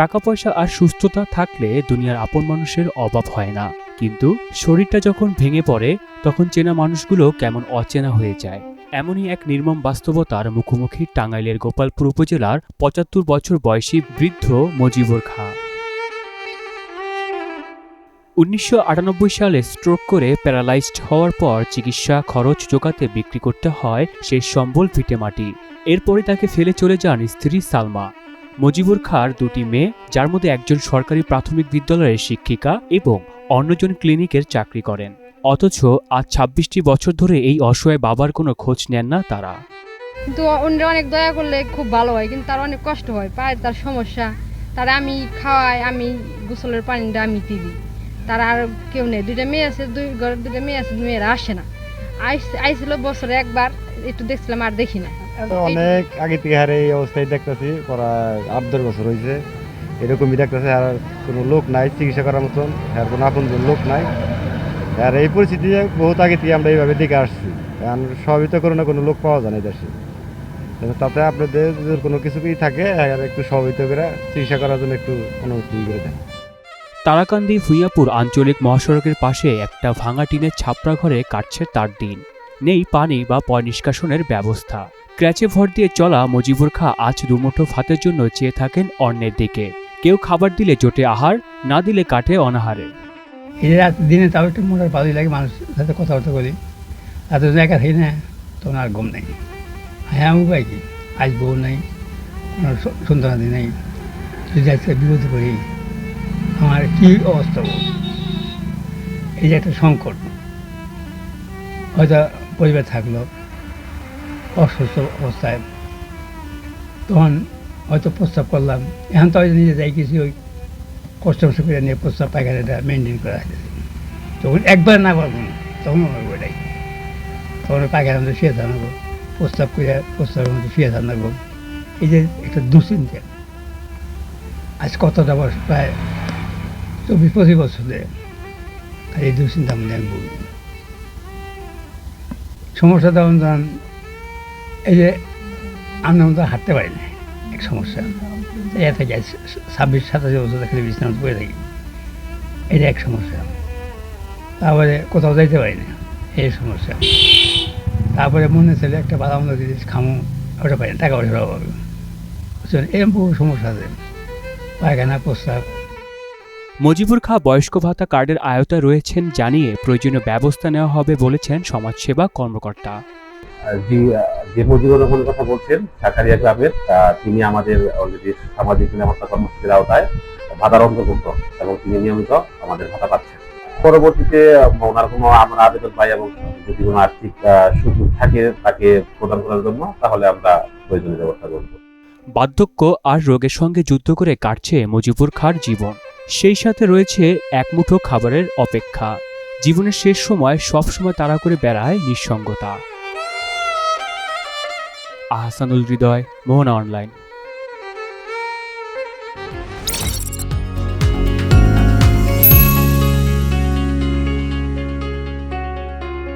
টাকা পয়সা আর সুস্থতা থাকলে দুনিয়ার আপন মানুষের অভাব হয় না, কিন্তু শরীরটা যখন ভেঙে পড়ে তখন চেনা মানুষগুলো কেমন অচেনা হয়ে যায়। এমনই এক নির্মম বাস্তবতার মুখোমুখি টাঙ্গাইলের গোপালপুর উপজেলার ৭৫ বছর বয়সী বৃদ্ধ মজিবুর খাঁ। ১৯৯৮ সালে স্ট্রোক করে প্যারালাইজড হওয়ার পর চিকিৎসা খরচ জোগাতে বিক্রি করতে হয় সেই সম্বল ভিটেমাটি। এরপরে তাকে ফেলে চলে যান স্ত্রী সালমা। মজিবুর খাঁর দুটি মেয়ে, যার মধ্যে একজন সরকারি প্রাথমিক বিদ্যালয়ের শিক্ষিকা এবং অন্যজন ক্লিনিকের চাকরি করেন। অথচ আজ ২৬টি বছর ধরে এই অসহায় বাবার কোনো খোঁজ নেন না তারা। কিন্তু অন্য অনেক দয়া করলে খুব ভালো হয়, কিন্তু তার অনেক কষ্ট হয়, পায়ের তার সমস্যা। তারা আমি খাওয়াই, আমি গোসলের পানিটা আমি দিই। তারা আর কেউ নেই, দুইটা মেয়ে আছে, ঘরের দুইটা মেয়ে আছে, মেয়েরা আসে না। আইছিল বছরে একবার, একটু দেখছিলাম আর দেখি না। অনেক আগে থেকে হারে এই অবস্থায় দেখতেছি, প্রায় ৮-১০ বছর হয়েছে এরকমই দেখতেছে। আর কোনো লোক নাই চিকিৎসা করার মতন, আর কোনো আপন লোক নাই। আর এই পরিস্থিতি বহুত আগে থেকে আমরা এইভাবে দেখে আসছি, কারণ সহযোগিতা করে না কোনো লোক পাওয়া যায় না দেশে। তাতে আপনাদের যদি কোনো কিছুই থাকে আর একটু সহযোগিতা করে চিকিৎসা করার জন্য একটু অনুমতি করে দেন। তারাকান্দি ভূঁইয়াপুর আঞ্চলিক মহাসড়কের পাশে একটা ভাঙা টিনের ছাপড়া ঘরে কাটছে তার দিন। নেই পানি বা পয় নিষ্কাশনের ব্যবস্থা। ক্র্যাচে ভর দিয়ে চলা মজিবুর খাঁ আজ দুমুঠো ভাতের জন্য চেয়ে থাকেন অন্যের দিকে। কেউ খাবার দিলে জোটে আহার, না দিলে কাটে অনাহারে। এই রাত দিনে তাও একটু মনের ভালোই লাগে, মানুষের সাথে কথাবার্তা করি। এত একা থাকি না, তখন আর ঘুম নেই। হ্যাঁ উপায় কি, আজ বউ নেই, কোনো সন্তানাদি নেই, যদি আজকে বিপদে করি আমার কী অবস্থা। এই যে একটা সংকট, হয়তো পরিবার থাকলো অসুস্থ অবস্থায়, তখন হয়তো প্রস্তাব করলাম। এখন তো হয়তো নিজে যাই কিছু ওই কষ্ট করে নিয়ে প্রস্তাব পায়খানাটা মেনটেন করা আছে। যখন একবার না পারবো না তখন আমার ওইটাই, তখন পায়খানার মধ্যে শুয়ে থাকবো, প্রস্তাব করে প্রস্তাবের মধ্যে শুয়ে থাকবো। এই যে একটা দুশ্চিন্তা, আজ কতটা বয়স, প্রায় ২৪-২৫ বছর ধরে আর এই দুশ্চিন্তা মধ্যে আমি বলব। সমস্যা তখন ধরেন এই যে আমরা মতো হাঁটতে পারি না, এক সমস্যা। এ থেকে ২৬-২৭ বছর খালি বিছানা পড়ে থাকি, এটা এক সমস্যা। তারপরে কোথাও যাইতে পারি না, এই সমস্যা। তারপরে মনে ছেলে একটা ভালো মন্দ জিনিস খামো, ওটা পাই না, টাকা পয়সার অভাবে। বুঝছেন, এরকম বহু সমস্যা আছে, পায়খানা প্রস্তাব। মজিবুর খাঁ বয়স্ক ভাতা কার্ডের আওতায় রয়েছেন জানিয়ে প্রয়োজনীয় ব্যবস্থা নেওয়া হবে বলেছেন সমাজসেবা কর্মকর্তা। যে মজিবুর রহমানের কথা বলছেন সাকারিয়া গ্রামের, তিনি আমাদের অলরেডি সামাজিক নিরাপত্তা কর্মসূচির আওতায় ভাতার অন্তর্ভুক্ত এবং তিনি নিয়মিত আমাদের ভাতা পাচ্ছেন। পরবর্তীতে ওনার কোনো আমরা আবেদন পাই এবং যদি কোনো আর্থিক সুযোগ থাকে তাকে প্রদান করার জন্য, তাহলে আমরা প্রয়োজনীয় ব্যবস্থা করব। বার্ধক্য আর রোগের সঙ্গে যুদ্ধ করে কাটছে মজিবুর খাঁর জীবন। সেই সাথে রয়েছে একমুঠো খাবারের অপেক্ষা। জীবনের শেষ সময় সবসময় তাড়া করে বেড়ায় নিঃসঙ্গতা। আহসানুল হৃদয়, মোহনা অনলাইন।